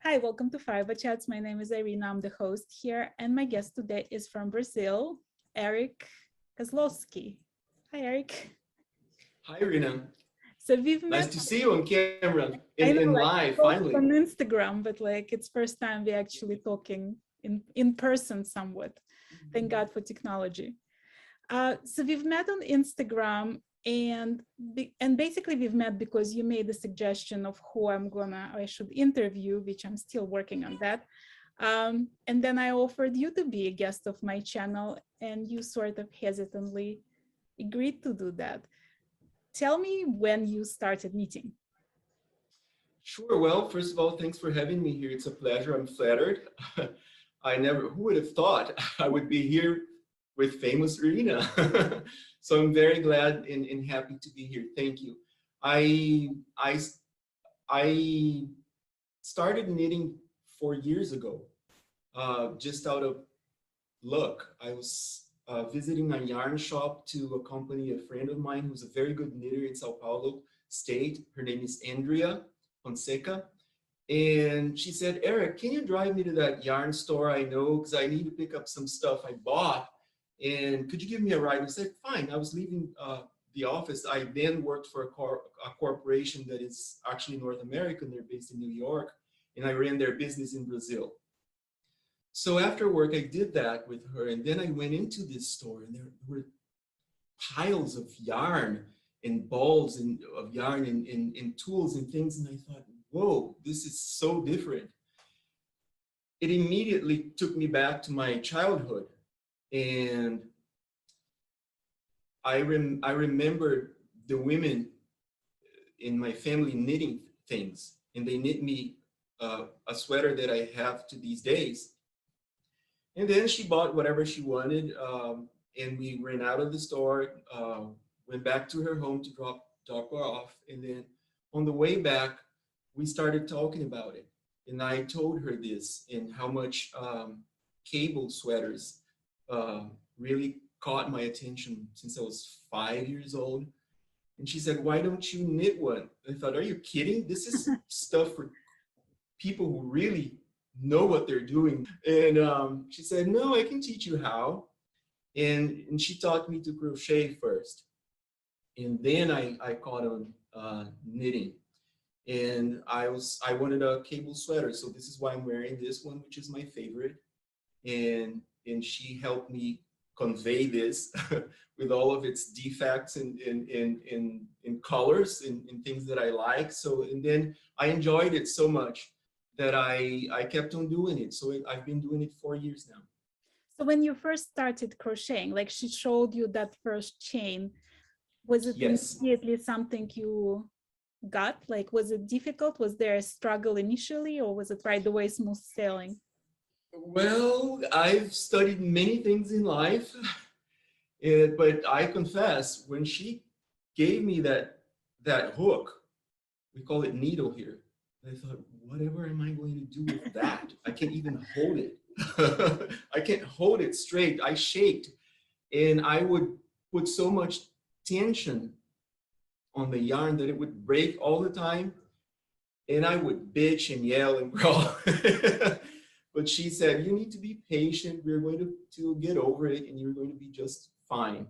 Hi, welcome to Fiberchats. My name is Irina. I'm the host here, and my guest today is from Brazil, Erich Kosloski. Hi, Eric. Hi, Irina. So we've Nice met. to see you on camera, I know, in like live, both finally. on Instagram, but like it's first time we actually talking in person somewhat. Thank God for technology. So we've met on Instagram, and basically we've met because you made a suggestion of who I should interview, which I'm still working on that. And then I offered you to be a guest of my channel, and you sort of hesitantly agreed to do that. Tell me when you started knitting. Sure. Well, first of all, thanks for having me here. It's a pleasure. I'm flattered. Who would have thought I would be here with famous Irina? So I'm very glad and happy to be here. Thank you. I, I, I started knitting 4 years ago, just out of luck. I was visiting a yarn shop to accompany a friend of mine who's a very good knitter in Sao Paulo state. Her name is Andrea Fonseca. And she said, Eric, can you drive me to that yarn store I know? Because I need to pick up some stuff I bought. And could you give me a ride? I said, fine. I was leaving the office. I then worked for a corporation that is actually North American. They're based in New York. And I ran their business in Brazil. So after work, I did that with her. And then I went into this store and there were piles of yarn and balls of yarn and tools and things. And I thought, whoa, this is so different. It immediately took me back to my childhood. And I remember the women in my family knitting things. And they knit me a sweater that I have to these days. And then she bought whatever she wanted, and we ran out of the store, went back to her home to drop her off. And then on the way back, we started talking about it. And I told her this and how much cable sweaters really caught my attention since I was 5 years old. And she said, why don't you knit one? I thought, are you kidding? This is stuff for people who really know what they're doing. And she said, no, I can teach you how. And she taught me to crochet first. And then I caught on knitting. And I wanted a cable sweater. So this is why I'm wearing this one, which is my favorite. And she helped me convey this with all of its defects and colors and things that I like. So, and then I enjoyed it so much that I kept on doing it. So I've been doing it 4 years now. So when you first started crocheting, like she showed you that first chain, was it Yes. immediately something you got? Like, was it difficult? Was there a struggle initially, or was it right away smooth sailing? Well, I've studied many things in life, but I confess, when she gave me that hook, we call it needle here, I thought, whatever am I going to do with that? I can't even hold it. I can't hold it straight. I shaked, and I would put so much tension on the yarn that it would break all the time. And I would bitch and yell and growl. But she said, you need to be patient. We're going to get over it and you're going to be just fine.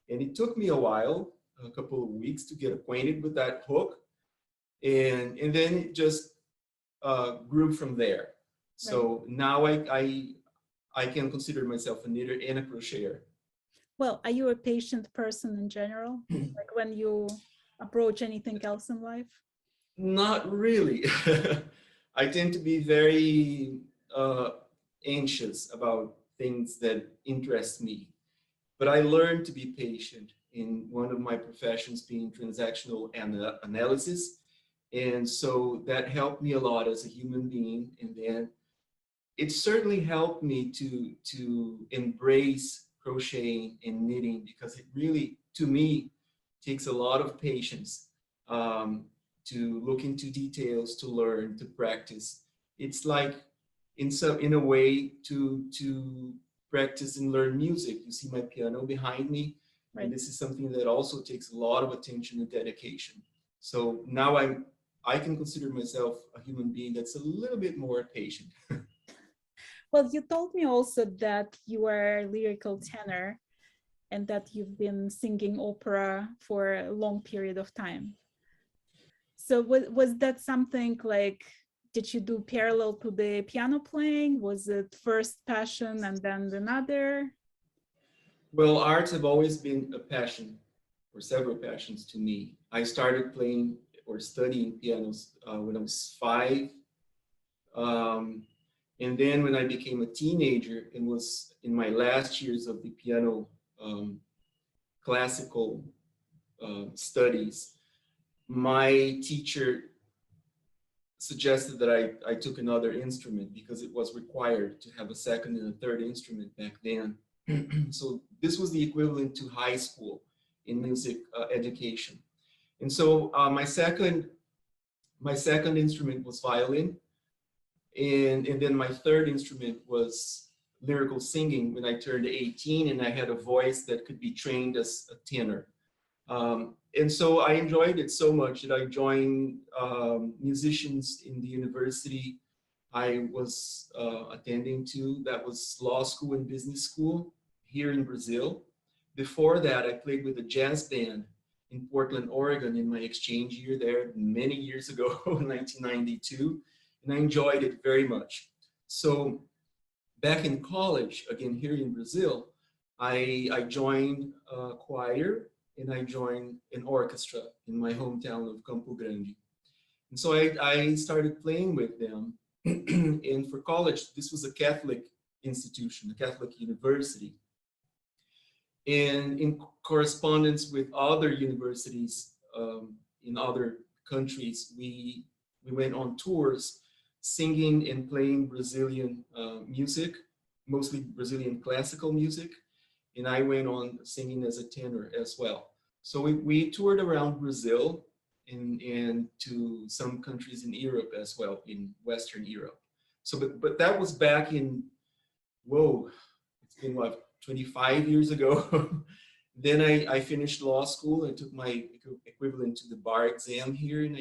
And it took me a while, a couple of weeks to get acquainted with that hook. And then it just grew from there. So right. Now I can consider myself a knitter and a crocheter. Well, are you a patient person in general? Like when you approach anything else in life? Not really. I tend to be very anxious about things that interest me. But I learned to be patient in one of my professions being transactional analysis. And so that helped me a lot as a human being. And then it certainly helped me to embrace crocheting and knitting because it really, to me, takes a lot of patience to look into details, to learn, to practice. It's like, in a way, to practice and learn music. You see my piano behind me, right. And this is something that also takes a lot of attention and dedication. So now I can consider myself a human being that's a little bit more patient. Well, you told me also that you are a lyrical tenor and that you've been singing opera for a long period of time. So was that something like, did you do parallel to the piano playing? Was it first passion and then another? Well, arts have always been a passion, or several passions to me. I started playing or studying pianos when I was 5. Um, and then when I became a teenager and was in my last years of the piano classical studies, my teacher suggested that I took another instrument because it was required to have a second and a third instrument back then. So this was the equivalent to high school in music education. And so my second instrument was violin, and then my third instrument was lyrical singing when I turned 18 and I had a voice that could be trained as a tenor. And so I enjoyed it so much that I joined musicians in the university I was attending to. That was law school and business school here in Brazil. Before that, I played with a jazz band in Portland, Oregon in my exchange year there many years ago, 1992, and I enjoyed it very much. So back in college, again here in Brazil, I joined a choir and I joined an orchestra in my hometown of Campo Grande. And so I started playing with them. And for college, this was a Catholic institution, a Catholic university. And in correspondence with other universities in other countries, we went on tours singing and playing Brazilian music, mostly Brazilian classical music. And I went on singing as a tenor as well. So we toured around Brazil and to some countries in Europe as well, in Western Europe. So, but that was back in, whoa, it's been what, 25 years ago. Then I finished law school and took my equivalent to the bar exam here, and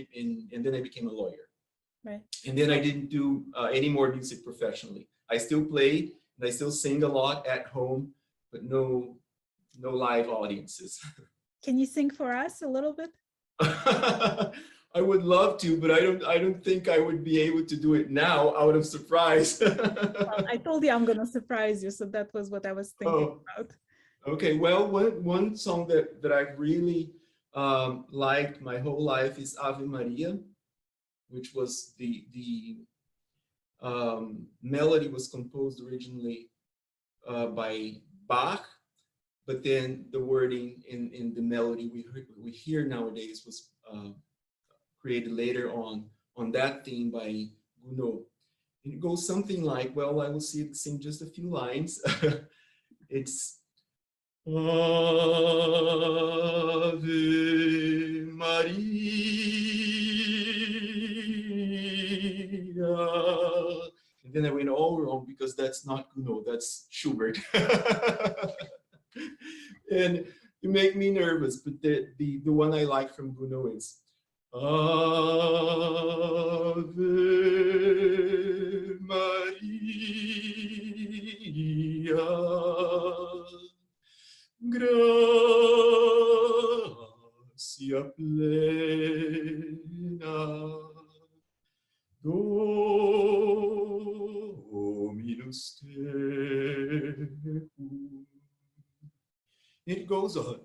then I became a lawyer. Right. And then I didn't do any more music professionally. I still play and I still sing a lot at home, but no live audiences. Can you sing for us a little bit? I would love to, but I don't think I would be able to do it now out of surprise. Well, I told you I'm gonna surprise you, so that was what I was thinking about. Okay, well, one song that I've really liked my whole life is Ave Maria, which was the melody was composed originally by Bach, but then the wording in the melody we hear nowadays was created later on that theme by Gounod. And it goes something like, well, I will sing just a few lines. It's Ave Maria. And then I went all wrong because that's not Gounod, that's Schubert. And you make me nervous, but the one I like from Gounod is Ave Maria, gracia plena, Dominus tecum. It goes on.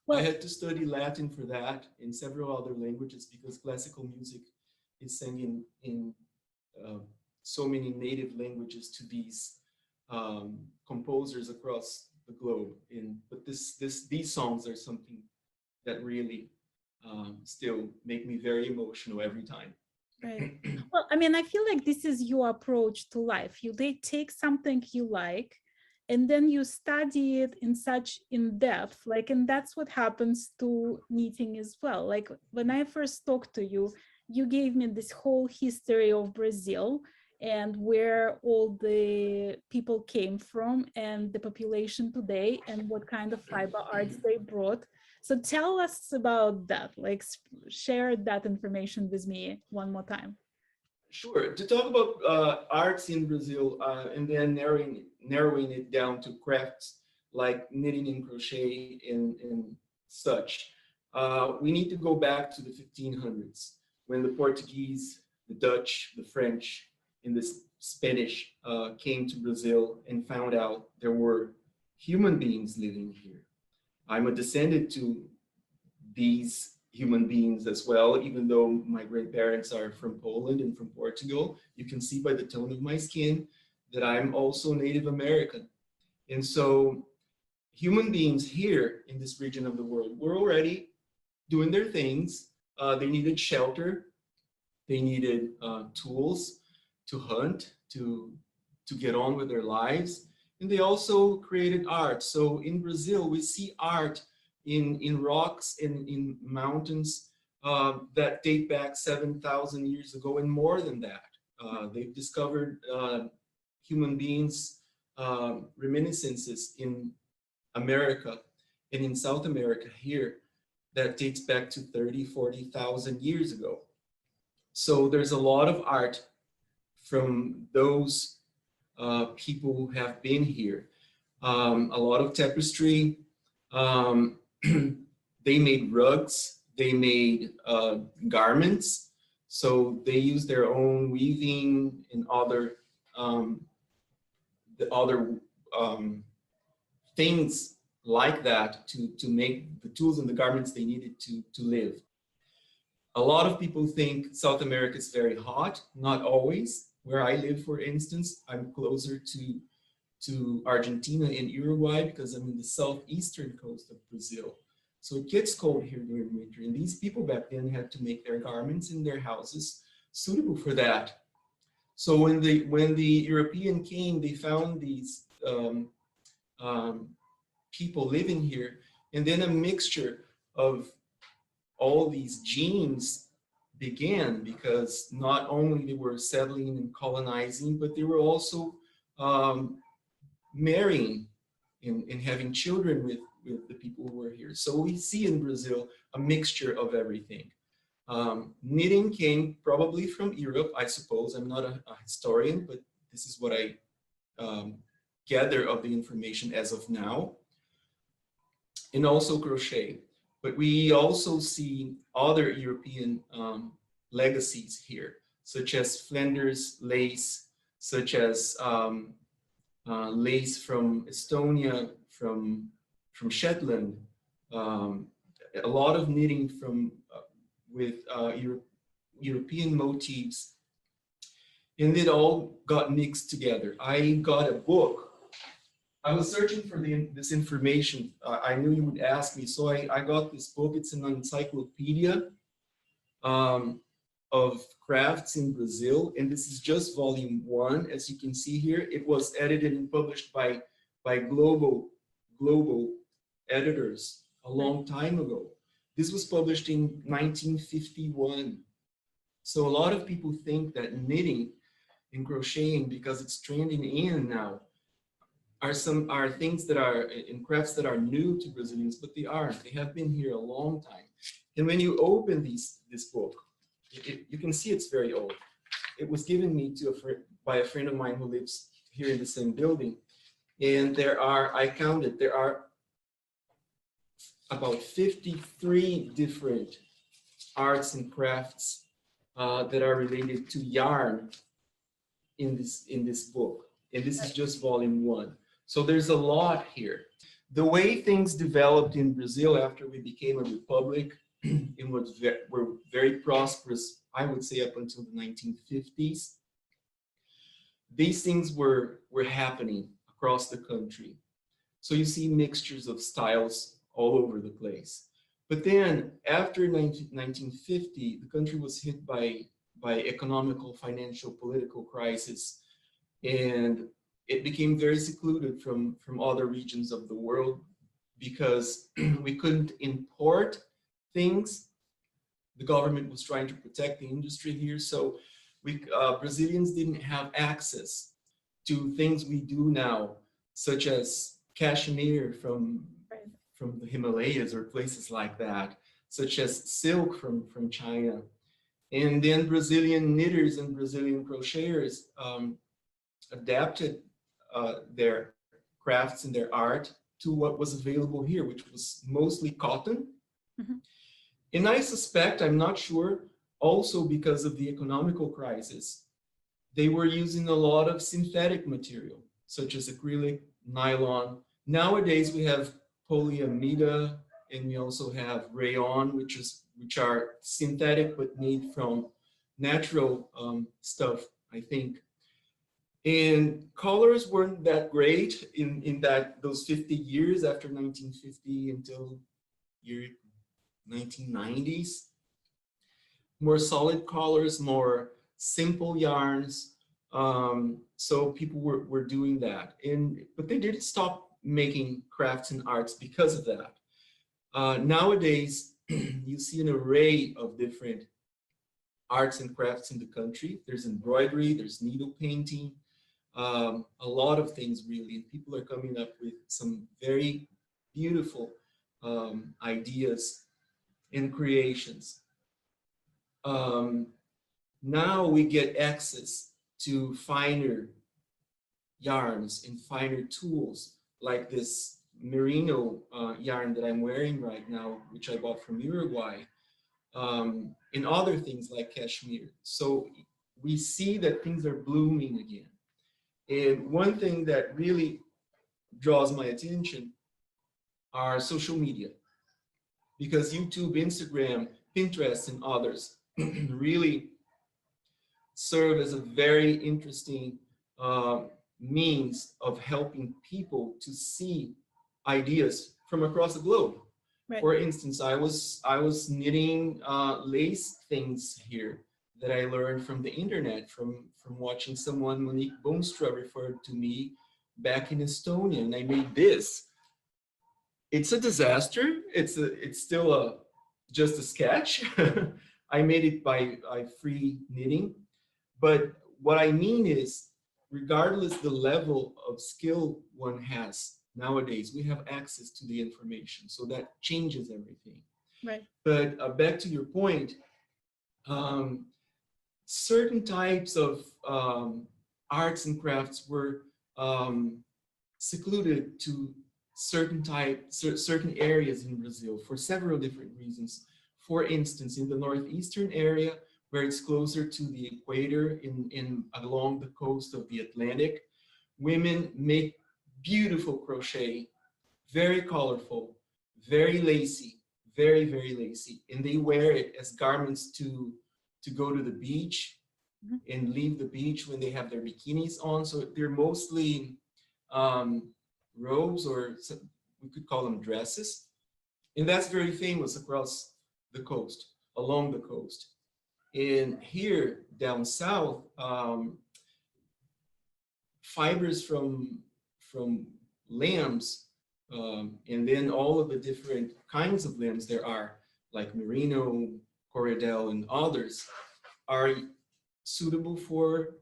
Well, I had to study Latin for that and several other languages because classical music is sung in so many native languages to these composers across the globe. But these songs are something that really still make me very emotional every time. Right. Well, I mean, I feel like this is your approach to life. They take something you like, and then you study it in such in depth, like, and that's what happens to knitting as well. Like when I first talked to you, you gave me this whole history of Brazil and where all the people came from and the population today and what kind of fiber arts they brought. So tell us about that, like share that information with me one more time. Sure. To talk about arts in Brazil and then narrowing it down to crafts like knitting and crochet and such, we need to go back to the 1500s when the Portuguese, the Dutch, the French, and the Spanish came to Brazil and found out there were human beings living here. I'm a descendant to these human beings as well, even though my grandparents are from Poland and from Portugal. You can see by the tone of my skin that I'm also Native American. And so human beings here in this region of the world were already doing their things. They needed shelter. They needed tools to hunt, to get on with their lives. And they also created art. So in Brazil, we see art in rocks and in mountains that date back 7,000 years ago and more than that. They've discovered human beings' reminiscences in America and in South America here that dates back to 30, 40,000 years ago. So there's a lot of art from those people who have been here. A lot of tapestry. They made rugs. They made garments. So they used their own weaving and other things like that to make the tools and the garments they needed to live. A lot of people think South America is very hot. Not always. Where I live, for instance, I'm closer to Argentina and Uruguay because I'm in the southeastern coast of Brazil. So it gets cold here during winter. And these people back then had to make their garments in their houses suitable for that. So when the European came, they found these people living here, and then a mixture of all these genes began, because not only they were settling and colonizing, but they were also marrying and having children with the people who were here. So we see in Brazil a mixture of everything. Knitting came probably from Europe, I suppose. I'm not a historian, but this is what I gather of the information as of now. And also crochet. But we also see other European legacies here, such as Flanders lace, such as lace from Estonia, from Shetland, a lot of knitting from with European motifs, and it all got mixed together. I got a book. I was searching for this information. I knew you would ask me, so I got this book. It's an encyclopedia of crafts in Brazil, and this is just volume 1. As you can see here, it was edited and published by global editors a long time ago. This was published in 1951. So a lot of people think that knitting and crocheting, because it's trending in now, are things that are in crafts that are new to Brazilians, but they aren't. They have been here a long time. And when you open this book, you can see it's very old. It was given me by a friend of mine who lives here in the same building. And I counted, there are about 53 different arts and crafts that are related to yarn in this book. And this is just volume 1. So there's a lot here. The way things developed in Brazil after we became a republic, it were very prosperous, I would say, up until the 1950s. These things were happening across the country. So you see mixtures of styles all over the place. But then after 1950, the country was hit by economical, financial, political crisis, and it became very secluded from other regions of the world because we couldn't import things. The government was trying to protect the industry here. So Brazilians didn't have access to things we do now, such as cashmere Right. from the Himalayas or places like that, such as silk from China. And then Brazilian knitters and Brazilian crocheters adapted their crafts and their art to what was available here, which was mostly cotton. Mhm. And I suspect, I'm not sure, also because of the economical crisis, they were using a lot of synthetic material, such as acrylic, nylon. Nowadays, we have polyamida, and we also have rayon, which are synthetic but made from natural stuff, I think. And colors weren't that great in those 50 years after 1950 until year 1990s. More solid colors, more simple yarns. So people were doing that. But they didn't stop making crafts and arts because of that. Nowadays, you see an array of different arts and crafts in the country. There's embroidery, there's needle painting, a lot of things really. And people are coming up with some very beautiful ideas and creations. Um, Now we get access to finer yarns and finer tools like this merino yarn that I'm wearing right now, which I bought from Uruguay, and other things like cashmere. So we see that things are blooming again. And one thing that really draws my attention are social media, because YouTube, Instagram, Pinterest, and others really serve as a very interesting means of helping people to see ideas from across the globe. Right. For instance, I was knitting lace things here that I learned from the internet, from watching someone, Monique Boonstra, referred to me back in Estonia, and I made this. It's a disaster. It's still just a sketch. I made it by free knitting, but what I mean is, regardless the level of skill one has nowadays, we have access to the information, so that changes everything. Right. But back to your point, um, certain types of arts and crafts were um, secluded to certain areas in Brazil for several different reasons. For instance, in the northeastern area, where it's closer to the equator in along the coast of the Atlantic, women make beautiful crochet, very colorful, very lacy, very lacy, and they wear it as garments to go to the beach Mhm. and leave the beach when they have their bikinis on. So they're mostly um, robes, or we could call them dresses. And that's very famous across the coast, along the coast. And here down south, fibers from lambs, and then all of the different kinds of lambs there are, like merino, corriedale, and others, are suitable for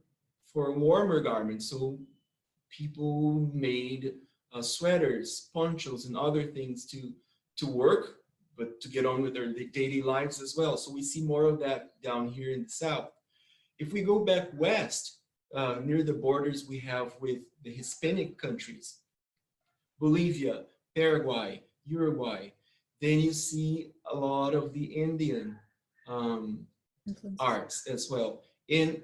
warmer garments. So people made sweaters, ponchos, and other things to work, but to get on with their daily lives as well. So we see more of that down here in the south. If we go back west, near the borders we have with the Hispanic countries, Bolivia, Paraguay, Uruguay, then you see a lot of the Indian Influences. arts as well. And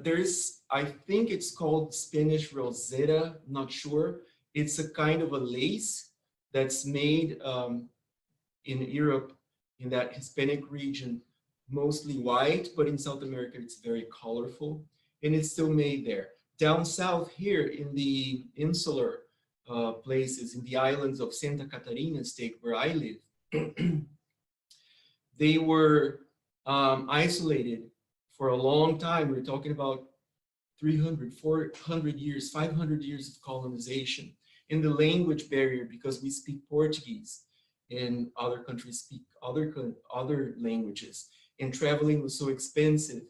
there's, I think it's called Spanish rosetta, not sure. It's a kind of a lace that's made in Europe, in that Hispanic region, mostly white, but in South America, it's very colorful, and it's still made there. Down south here in the insular places, in the islands of Santa Catarina state where I live, they were isolated for a long time. We're talking about 300, 400 years, 500 years of colonization. And the language barrier, because we speak Portuguese and other countries speak other languages. And traveling was so expensive.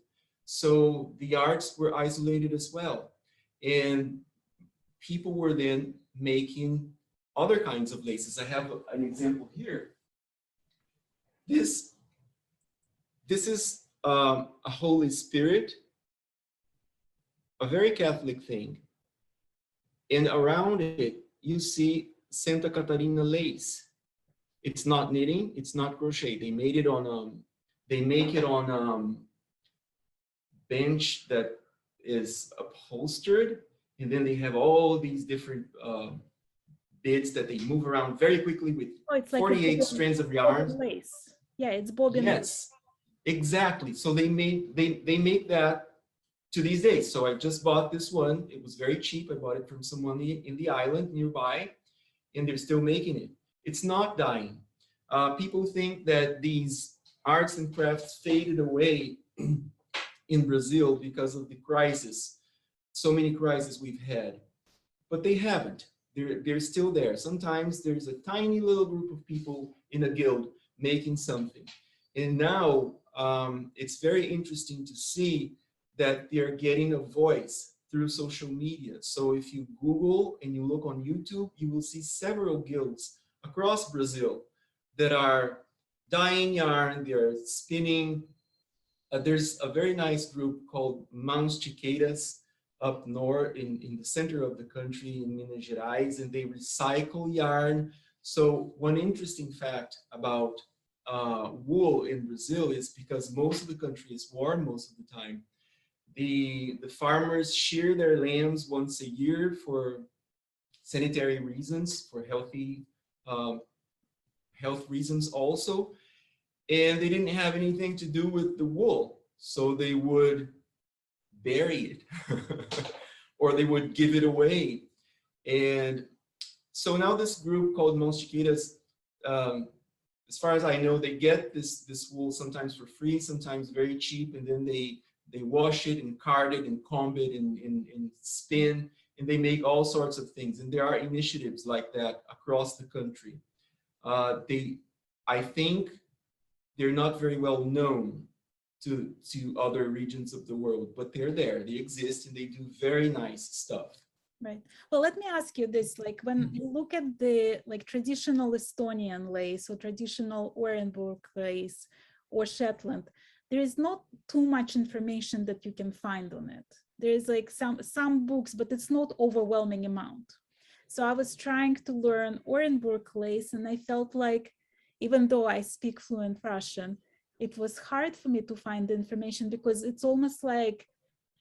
So the arts were isolated as well. And people were then making other kinds of laces. I have an example here. This, this is a Holy Spirit, a very Catholic thing. And around it, you see Santa Catarina lace. It's not knitting, it's not crochet. They made it on they make it on bench that is upholstered, and then they have all these different bits that they move around very quickly with Oh, it's like 48 strands of yarn. bobbin lace. Yeah, it's bobbin lace. Yes, exactly. So they make that to these days. So I just bought this one. It was very cheap. I bought it from someone in the island nearby, and they're still making it. It's not dying. People think that these arts and crafts faded away in Brazil because of the crisis, so many crises we've had, but they haven't. They're still there. Sometimes there's a tiny little group of people in a guild making something. And now it's very interesting to see that they're getting a voice through social media. So if you Google and you look on YouTube, you will see several guilds across Brazil that are dyeing yarn, they're spinning. There's a very nice group called Mãos Chiqueiras up north in the center of the country in Minas Gerais, and they recycle yarn. So one interesting fact about wool in Brazil is because most of the country is warm most of the time, the farmers shear their lambs once a year for sanitary reasons, for healthy health reasons also. And they didn't have anything to do with the wool. So they would bury it or they would give it away. And so now this group called Mãos Chiqueiras, as far as I know, they get this wool sometimes for free, sometimes very cheap, and then they wash it and card it and comb it and spin, and they make all sorts of things. And there are initiatives like that across the country. I think they're not very well known to other regions of the world, but they're there, they exist, and they do very nice stuff. Right. Well, let me ask you this, like when you look at the like traditional Estonian lace or traditional Orenburg lace or Shetland, there is not too much information that you can find on it. There is like some books, but it's not overwhelming amount. So I was trying to learn Orenburg lace, and I felt like, even though I speak fluent Russian, it was hard for me to find the information because it's almost like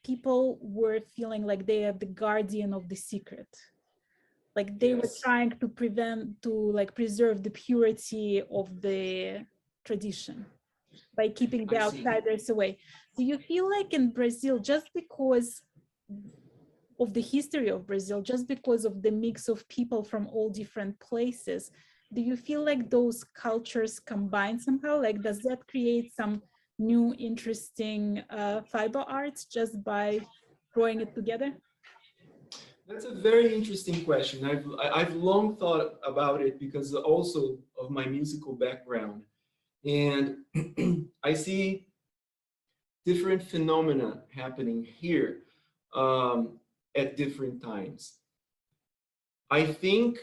people were feeling like they are the guardian of the secret. Like they were trying to preserve the purity of the tradition by keeping the outsiders away. Do you feel like in Brazil, just because of the history of Brazil, just because of the mix of people from all different places, do you feel like those cultures combine somehow? Like, does that create some new interesting fiber arts just by throwing it together? That's a very interesting question. I've long thought about it because also of my musical background. And I see different phenomena happening here at different times. I think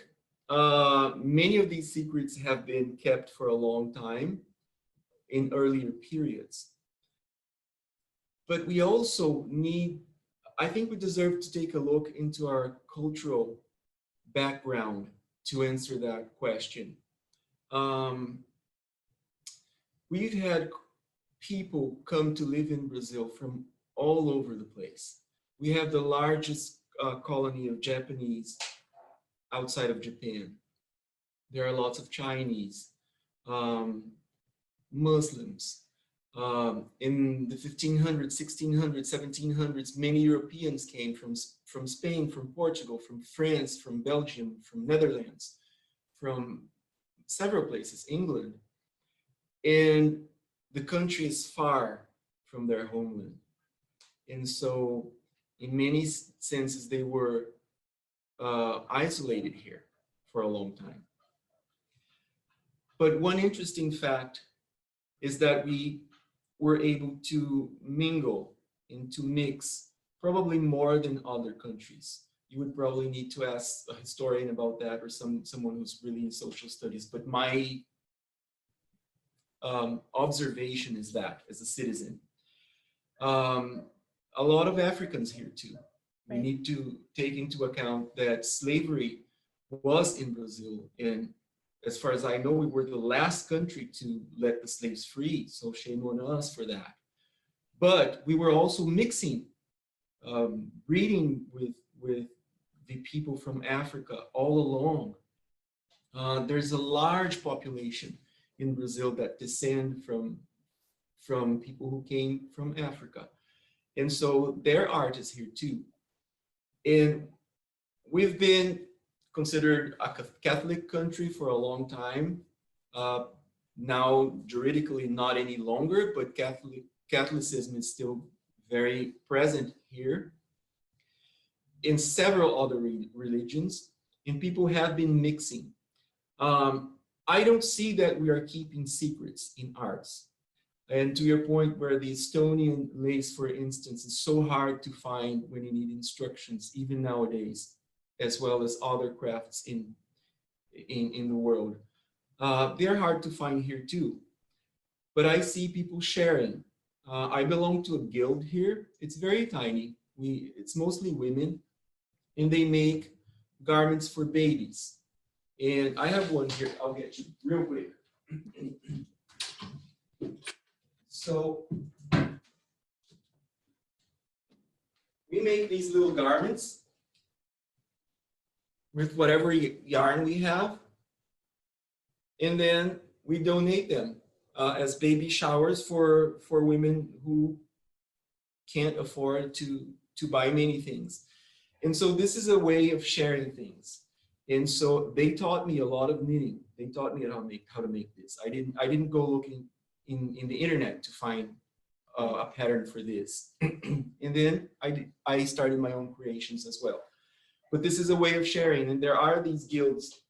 many of these secrets have been kept for a long time in earlier periods. But we also need, I think we deserve to take a look into our cultural background to answer that question. We've had people come to live in Brazil from all over the place. We have the largest colony of Japanese outside of Japan. There are lots of Chinese, Muslims. In the 1500s, 1600s, 1700s, many Europeans came from Spain, from Portugal, from France, from Belgium, from Netherlands, from several places, England. And the country is far from their homeland. And so in many senses, they were isolated here for a long time. But one interesting fact is that we were able to mingle and to mix, probably more than other countries. You would probably need to ask a historian about that, or someone who's really in social studies. But my observation is that, as a citizen. A lot of Africans here too. We need to take into account that slavery was in Brazil, and as far as I know, we were the last country to let the slaves free, so shame on us for that. But we were also mixing, breeding with the people from Africa all along. There's a large population in Brazil that descend from people who came from Africa. And so their art is here too. And we've been considered a Catholic country for a long time. Now, juridically, not any longer, but Catholicism is still very present here. In several other religions, and people have been mixing. I don't see that we are keeping secrets in arts. And to your point, where the Estonian lace, for instance, is so hard to find when you need instructions, even nowadays, as well as other crafts in the world. They're hard to find here too. But I see people sharing. I belong to a guild here. It's very tiny. It's mostly women, and they make garments for babies. And I have one here. I'll get you real quick. So we make these little garments with whatever yarn we have, and then we donate them as baby showers for women who can't afford to buy many things. And so this is a way of sharing things. And so they taught me a lot of knitting. They taught me how to make this. I didn't go looking in the internet to find a pattern for this. And then I started my own creations as well. But this is a way of sharing. And there are these guilds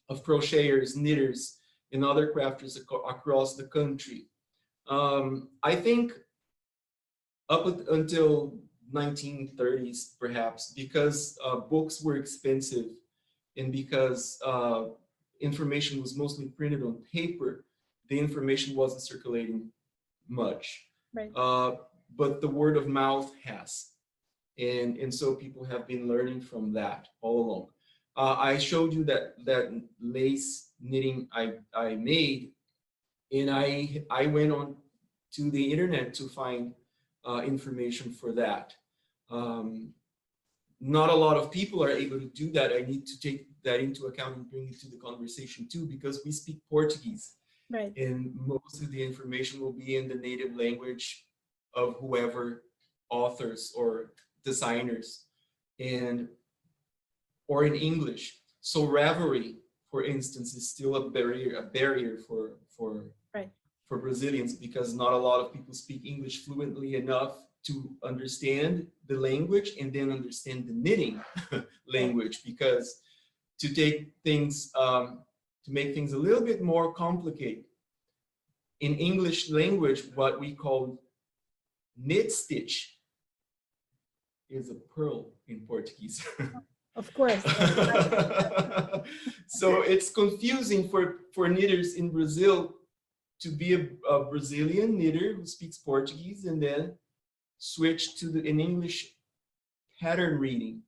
of crocheters, knitters, and other crafters across the country. I think up until 1930s, perhaps, because books were expensive and because information was mostly printed on paper, the information wasn't circulating much. Right. But the word of mouth has. And so people have been learning from that all along. I showed you that lace knitting I made, and I went on to the internet to find information for that. Not a lot of people are able to do that. I need to take that into account and bring it to the conversation too, because we speak Portuguese. Right. And most of the information will be in the native language of whoever authors or designers, or in English. So Ravelry, for instance, is still a barrier for Brazilians, because not a lot of people speak English fluently enough to understand the language and then understand the knitting language, because to take things, to make things a little bit more complicated, in English language, what we call knit stitch is a pearl in Portuguese. Of course. So it's confusing for knitters in Brazil to be a Brazilian knitter who speaks Portuguese and then switch to an English pattern reading.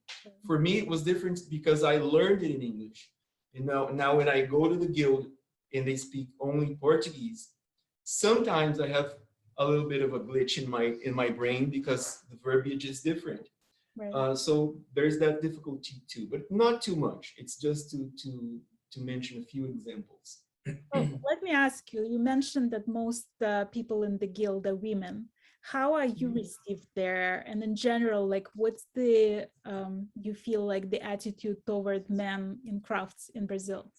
For me, it was different because I learned it in English. And now when I go to the guild and they speak only Portuguese, sometimes I have a little bit of a glitch in my brain because the verbiage is different. Right. So there's that difficulty too, but not too much. It's just to mention a few examples. Oh, let me ask you, you mentioned that most people in the guild are women. How are you received there? And in general, like what's the, you feel like the attitude toward men in crafts in Brazil?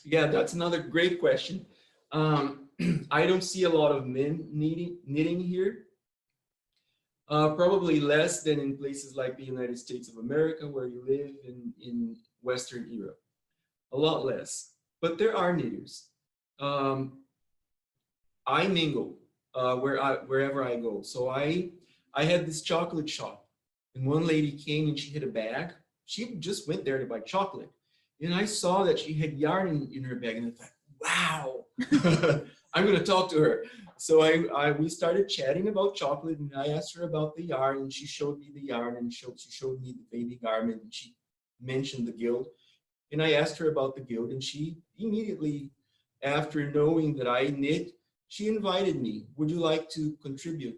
Yeah, that's another great question. I don't see a lot of men knitting here. Probably less than in places like the United States of America, where you live in Western Europe. A lot less, but there are knitters. I mingle wherever I go. So I had this chocolate shop, and one lady came and she had a bag. She just went there to buy chocolate. And I saw that she had yarn in her bag, and I thought, wow, I'm going to talk to her. So we started chatting about chocolate, and I asked her about the yarn, and she showed me the yarn, and she showed me the baby garment, and she mentioned the guild. And I asked her about the guild, and she immediately, after knowing that I knit, she invited me. Would you like to contribute?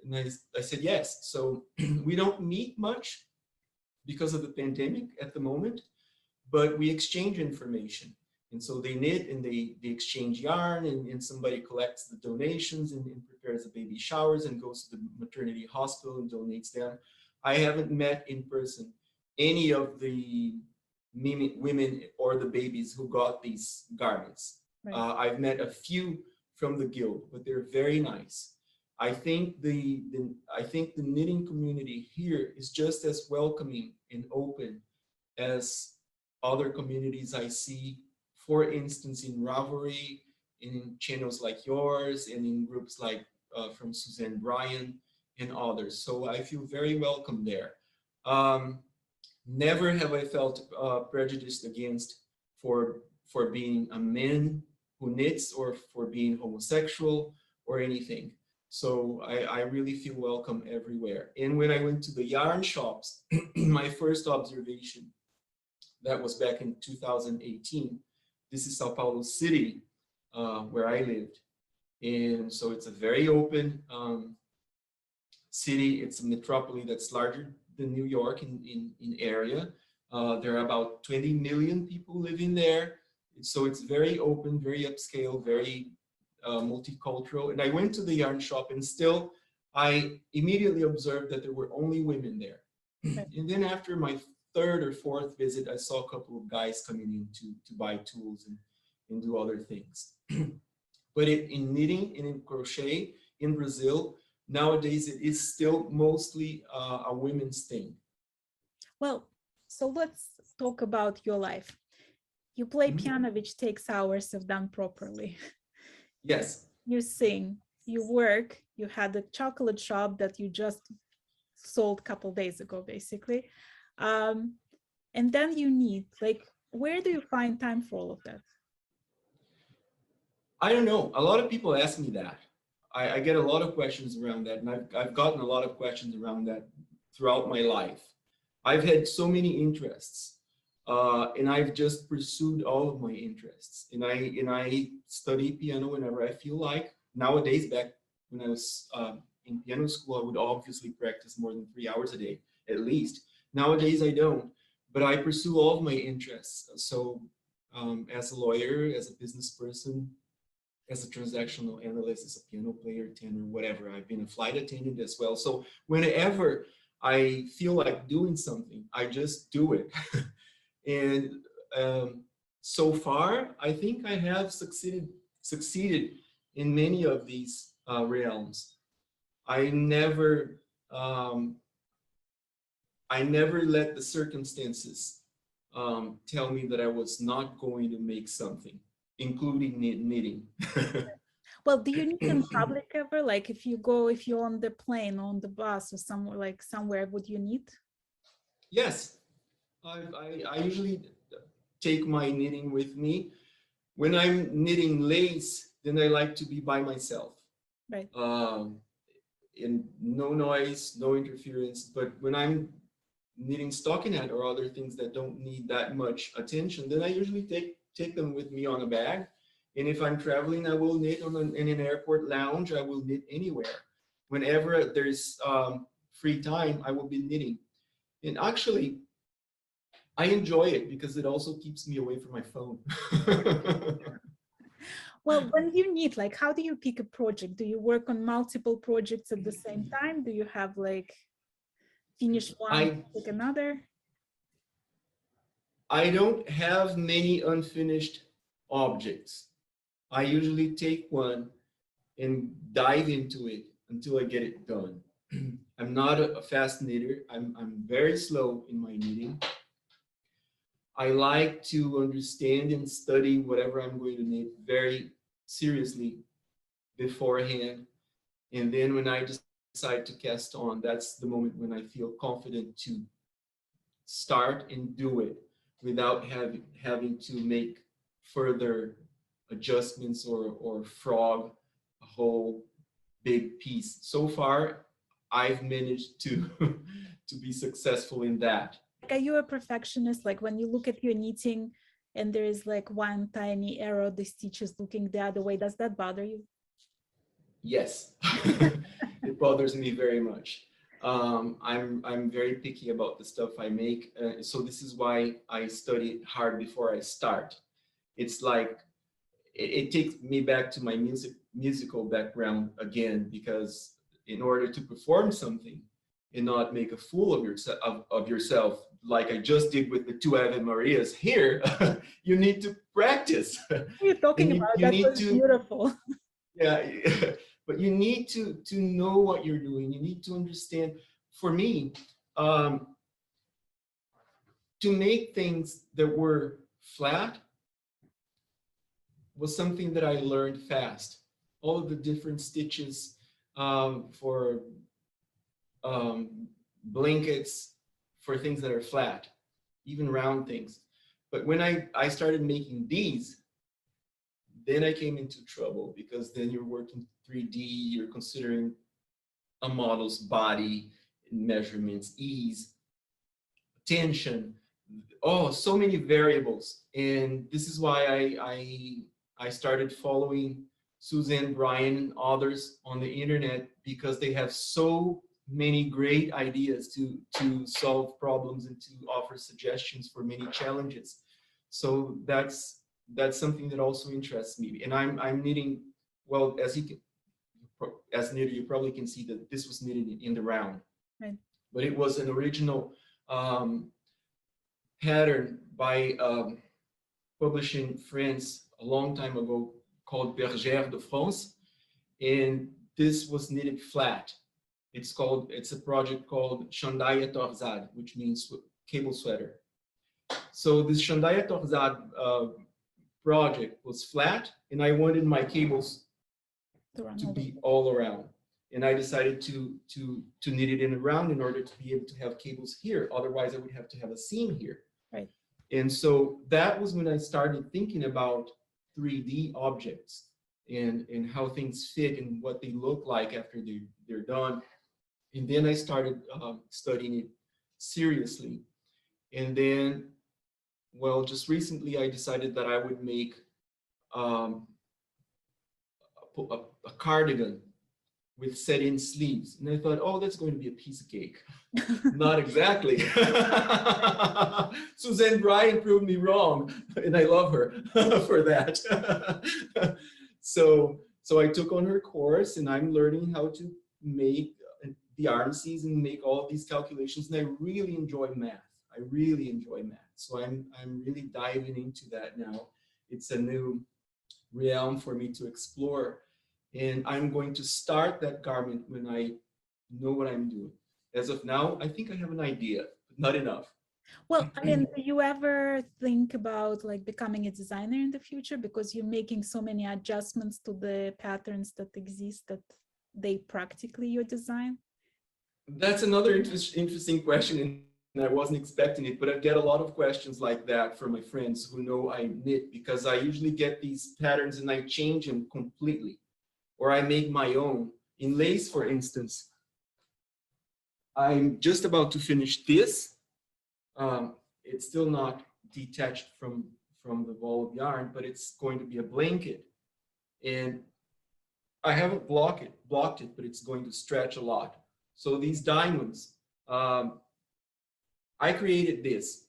And I said yes. So we don't meet much because of the pandemic at the moment, but we exchange information. And so they knit and they exchange yarn, and somebody collects the donations and prepares the baby showers and goes to the maternity hospital and donates them. I haven't met in person any of the women or the babies who got these garments. Right. I've met a few from the guild, but they're very nice. I think the knitting community here is just as welcoming and open as other communities I see, for instance, in Ravelry, in channels like yours, and in groups like from Suzanne Bryan and others. So I feel very welcome there. Never have I felt prejudiced against for being a man who knits or for being homosexual or anything. So I really feel welcome everywhere. And when I went to the yarn shops, my first observation, that was back in 2018. This is Sao Paulo City, where I lived. And so it's a very open city. It's a metropolis that's larger than New York in area. There are about 20 million people living there. So it's very open, very upscale, very multicultural. And I went to the yarn shop, and still I immediately observed that there were only women there. And then after my third or fourth visit, I saw a couple of guys coming in to buy tools and do other things. But in knitting and in crochet in Brazil, nowadays it is still mostly a women's thing. Well, so let's talk about your life. You play piano, which takes hours if done properly. Yes. You sing, you work, you had a chocolate shop that you just sold a couple days ago, basically. And then you need, like, where do you find time for all of that? I don't know. A lot of people ask me that. I get a lot of questions around that, and I've gotten a lot of questions around that throughout my life. I've had so many interests, and I've just pursued all of my interests. And I study piano whenever I feel like. Nowadays, back when I was in piano school, I would obviously practice more than 3 hours a day, at least. Nowadays, I don't, but I pursue all of my interests. So as a lawyer, as a business person, as a transactional analyst, as a piano player, tenor, whatever. I've been a flight attendant as well. So whenever I feel like doing something, I just do it. And so far, I think I have succeeded in many of these realms. I never let the circumstances tell me that I was not going to make something, including knitting. Well, do you knit in public ever? Like if you're on the plane, on the bus, or somewhere, would you knit? Yes, I usually take my knitting with me. When I'm knitting lace, then I like to be by myself. Right. And no noise, no interference. But when I'm knitting stockinette or other things that don't need that much attention, then I usually take them with me on a bag. And if I'm traveling, I will knit in an airport lounge. I will knit anywhere. Whenever there's free time, I will be knitting. And actually, I enjoy it because it also keeps me away from my phone. Well, when you knit, like, how do you pick a project? Do you work on multiple projects at the same time? Do you have like finish one, pick another? I don't have many unfinished objects. I usually take one and dive into it until I get it done. I'm not a fast knitter. I'm very slow in my knitting. I like to understand and study whatever I'm going to knit very seriously beforehand. And then when I decide to cast on, that's the moment when I feel confident to start and do it without having to make further adjustments or frog a whole big piece. So far, I've managed to to be successful in that. Like, are you a perfectionist? Like when you look at your knitting and there is like one tiny arrow, the stitch is looking the other way, does that bother you? Yes, it bothers me very much. I'm very picky about the stuff I make, so this is why I study hard before I start. It's like it takes me back to my musical background again, because in order to perform something and not make a fool of yourself, like I just did with the two Ave Marias here, you need to practice. What are you talking And about? you That need was to, beautiful. yeah, but you need to know what you're doing. You need to understand. For me, um, to make things that were flat was something that I learned fast. All of the different stitches for blankets, for things that are flat, even round things. But when I started making these, then I came into trouble, because then you're working 3D, you're considering a model's body, measurements, ease, tension, oh, so many variables. And this is why I started following Suzanne Bryan and others on the internet, because they have so many great ideas to solve problems and to offer suggestions for many challenges. So that's something that also interests me. And I'm knitting, well, as you can, as knitter, you probably can see that this was knitted in the round. Right. But it was an original pattern by published in France a long time ago called Bergère de France, and this was knitted flat. It's a project called Chandaia Torzade, which means cable sweater. So this Chandaia Torzade project was flat, and I wanted my cables to be all around. And I decided to knit it in a round in order to be able to have cables here. Otherwise, I would have to have a seam here. Right. And so that was when I started thinking about 3D objects and how things fit and what they look like after they're done. And then I started studying it seriously. And then, well, just recently I decided that I would make a cardigan with set-in sleeves. And I thought, oh, that's going to be a piece of cake. Not exactly. Suzanne Bryan proved me wrong, and I love her for that. So I took on her course, and I'm learning how to make the arm seas and make all of these calculations. And I really enjoy math. I really enjoy math. So I'm really diving into that now. It's a new realm for me to explore. And I'm going to start that garment when I know what I'm doing. As of now, I think I have an idea, but not enough. Well, I mean, do you ever think about like becoming a designer in the future, because you're making so many adjustments to the patterns that exist that they practically your design? That's another interesting question, and I wasn't expecting it, but I get a lot of questions like that from my friends who know I knit, because I usually get these patterns and I change them completely, or I make my own. In lace, for instance, I'm just about to finish this. It's still not detached from the ball of yarn, but it's going to be a blanket. And I haven't blocked it, but it's going to stretch a lot. So these diamonds, I created this.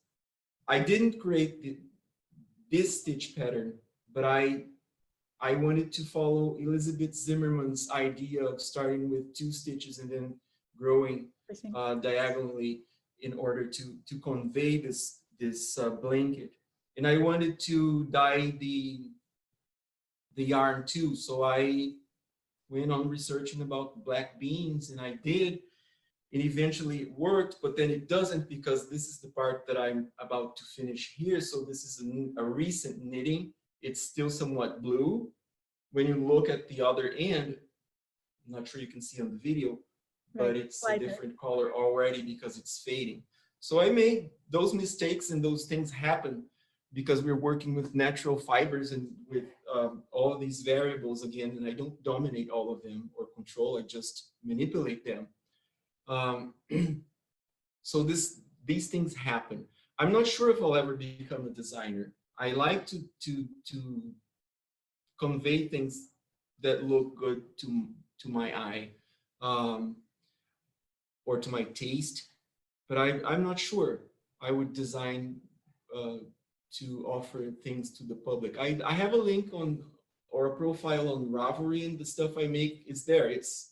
I didn't create this stitch pattern, but I wanted to follow Elizabeth Zimmerman's idea of starting with 2 stitches and then growing diagonally in order to convey this blanket. And I wanted to dye the yarn too, so I went on researching about black beans, and I did, and eventually it worked, but then it doesn't, because this is the part that I'm about to finish here. So this is a recent knitting. It's still somewhat blue. When you look at the other end, I'm not sure you can see on the video, but Right. it's a Lighter. different color already because it's fading. So I made those mistakes, and those things happen because we're working with natural fibers and with all of these variables again, and I don't dominate all of them or control, I just manipulate them. Um, so these things happen. I'm not sure if I'll ever become a designer. I like to convey things that look good to my eye, um, or to my taste, but I'm not sure I would design to offer things to the public. I have a link on, or a profile on Ravelry, and the stuff I make is there. It's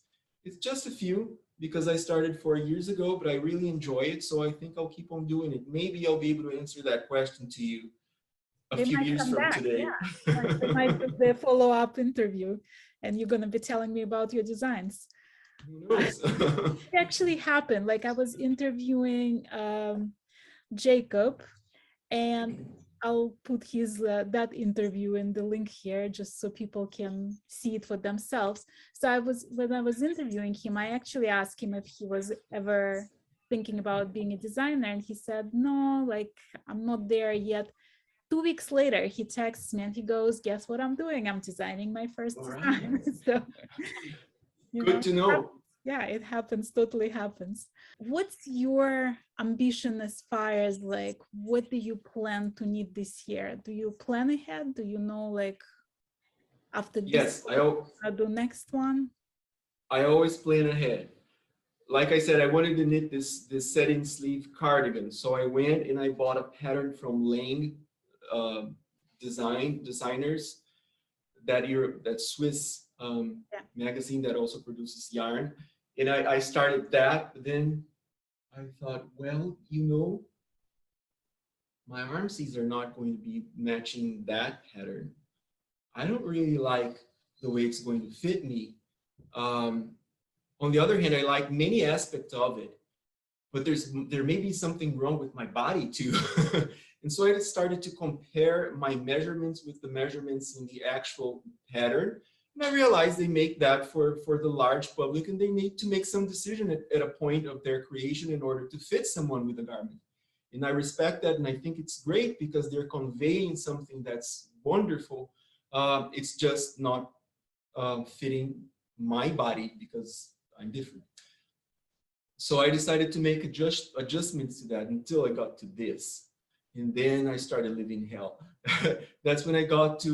just a few because I started 4 years ago, but I really enjoy it, so I think I'll keep on doing it. Maybe I'll be able to answer that question to you a They few might years come from back. today. Yeah. They might do the follow-up interview and you're going to be telling me about your designs. Who knows? It actually happened. Like I was interviewing Jacob, and I'll put his that interview in the link here just so people can see it for themselves. So when I was interviewing him, I actually asked him if he was ever thinking about being a designer, and he said no, like I'm not there yet. 2 weeks later, he texts me and he goes, "Guess what I'm doing? I'm designing my first All right. design." So, you Good know, to know. yeah, it happens, totally happens. What's your ambition as far as like, what do you plan to need this year? Do you plan ahead? Do you know, like, after this, Yes, I'll do next one? I always plan ahead. Like I said, I wanted to knit this set-in sleeve cardigan. So I went and I bought a pattern from Lang uh, designers, that Swiss Yeah. magazine that also produces yarn. And I started that, but then I thought, well, my arm sleeves are not going to be matching that pattern. I don't really like the way it's going to fit me. Um, on the other hand, I like many aspects of it, but there may be something wrong with my body too. And so I just started to compare my measurements with the measurements in the actual pattern. And I realized they make that for the large public, and they need to make some decision at a point of their creation in order to fit someone with a garment. And I respect that, and I think it's great because they're conveying something that's wonderful. It's just not fitting my body because I'm different. So I decided to make adjustments to that until I got to this. And then I started living hell. That's when I got to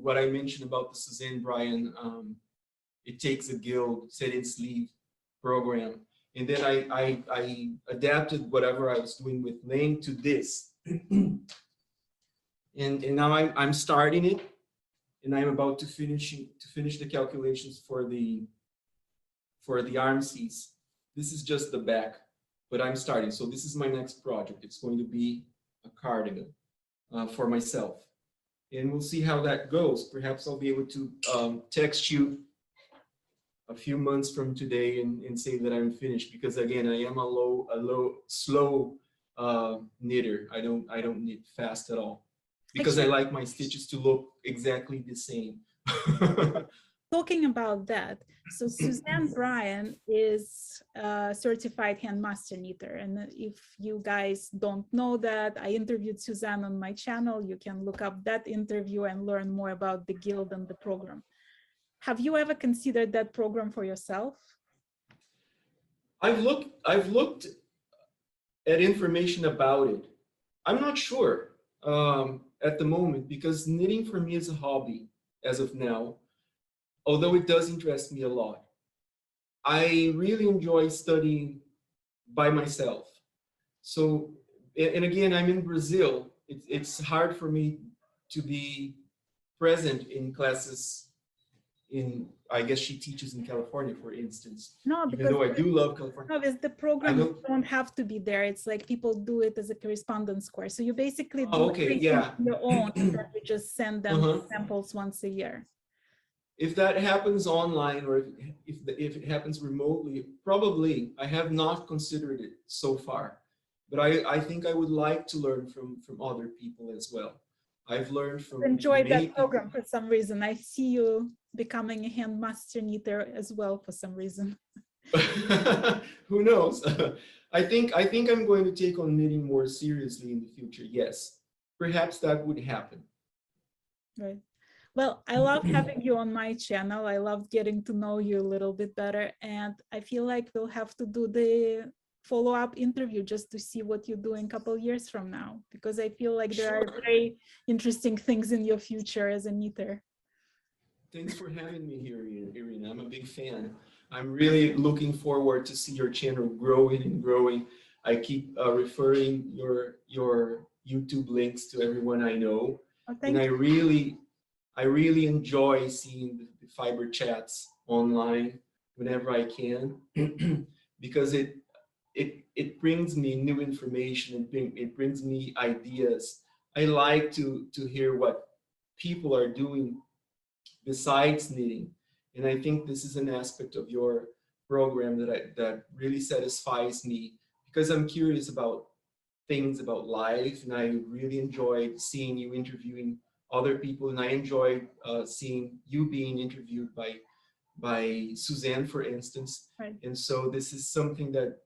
what I mentioned about the Suzanne Bryan It Takes a Guild set-in sleeve program. And then I adapted whatever I was doing with Lang to this. and now I'm starting it, and I'm about to finish the calculations for the arm seats. This is just the back, but I'm starting. So this is my next project. It's going to be a cardigan for myself. And we'll see how that goes. Perhaps I'll be able to text you a few months from today and say that I'm finished, because again, I am a slow knitter. I don't knit fast at all because I Actually, like my stitches to look exactly the same. talking about that, so Suzanne Bryan is a certified hand master knitter. And if you guys don't know that, I interviewed Suzanne on my channel. You can look up that interview and learn more about the guild and the program. Have you ever considered that program for yourself? I've looked at information about it. I'm not sure at the moment, because knitting for me is a hobby as of now, although it does interest me a lot. I really enjoy studying by myself. So, and again, I'm in Brazil. It's hard for me to be present in classes I guess she teaches in California, for instance, No, even because though I do love California. no, with the I program, you don't, don't have to be there. It's like people do it as a correspondence course. So you basically do oh, okay, everything yeah. on your own, and then we just send them Uh-huh. samples once a year. If that happens online, or if it happens remotely, probably. I have not considered it so far, but I think I would like to learn from other people as well. I've learned from Enjoyed many that people. program for some reason. I see you becoming a hand master knitter as well for some reason. Who knows? I think I'm going to take on knitting more seriously in the future. Yes, perhaps that would happen. Right. Well, I love having you on my channel. I love getting to know you a little bit better. And I feel like we'll have to do the follow-up interview just to see what you're doing a couple years from now, because I feel like there are Sure. very interesting things in your future as a knitter. Thanks for having me here, Irina. I'm a big fan. I'm really looking forward to see your channel growing and growing. I keep referring your YouTube links to everyone I know, Oh, and thank you. I really enjoy seeing the fiber chats online whenever I can, because it brings me new information. It brings me ideas. I like to hear what people are doing besides knitting. And I think this is an aspect of your program that really satisfies me, because I'm curious about things about life, and I really enjoyed seeing you interviewing other people, and I enjoyed seeing you being interviewed by Suzanne, for instance. Right. And so this is something that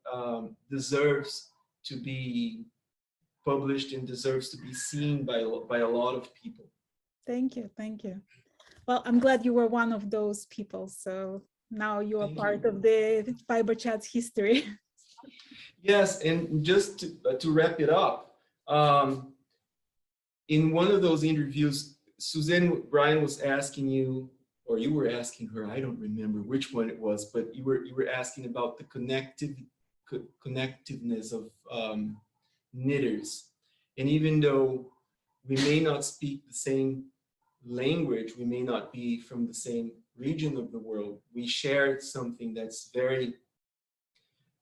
deserves to be published and deserves to be seen by a lot of people. Thank you. Thank you. Well, I'm glad you were one of those people. So now you are Thank part you. of the Fiberchats history. Yes, and just to wrap it up, in one of those interviews, Suzanne Bryan was asking you, or you were asking her, I don't remember which one it was, but you were asking about the connectiveness of knitters. And even though we may not speak the same language, we may not be from the same region of the world, we share something that's very,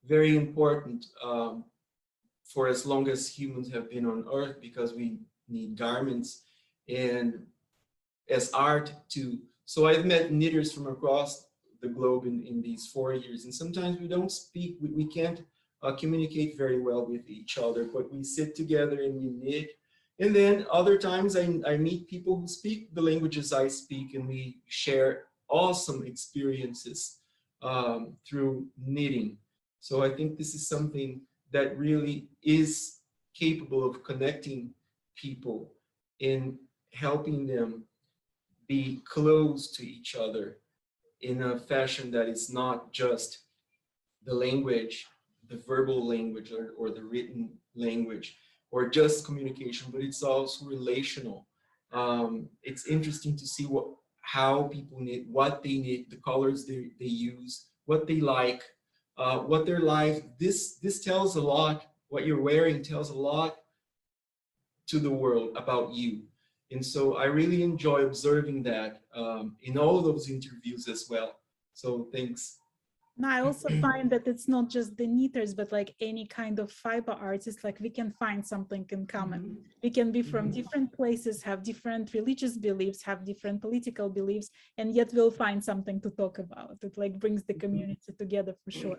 very important for as long as humans have been on Earth, because we need garments and as art too. So I've met knitters from across the globe in these 4 years, and sometimes we don't speak, we can't communicate very well with each other, but we sit together and we knit. And then other times I meet people who speak the languages I speak, and we share awesome experiences through knitting. So I think this is something that really is capable of connecting people and helping them be close to each other in a fashion that is not just the language, the verbal language, or the written language, or just communication, but it's also relational. It's interesting to see how people knit, what they knit, the colors they use, what they like, what their life. This tells a lot. What you're wearing tells a lot to the world about you. And so I really enjoy observing that in all those interviews as well. So thanks. Now, I also find that it's not just the knitters, but like any kind of fiber artist, like we can find something in common. We can be from different places, have different religious beliefs, have different political beliefs, and yet we'll find something to talk about. It like brings the community together for sure.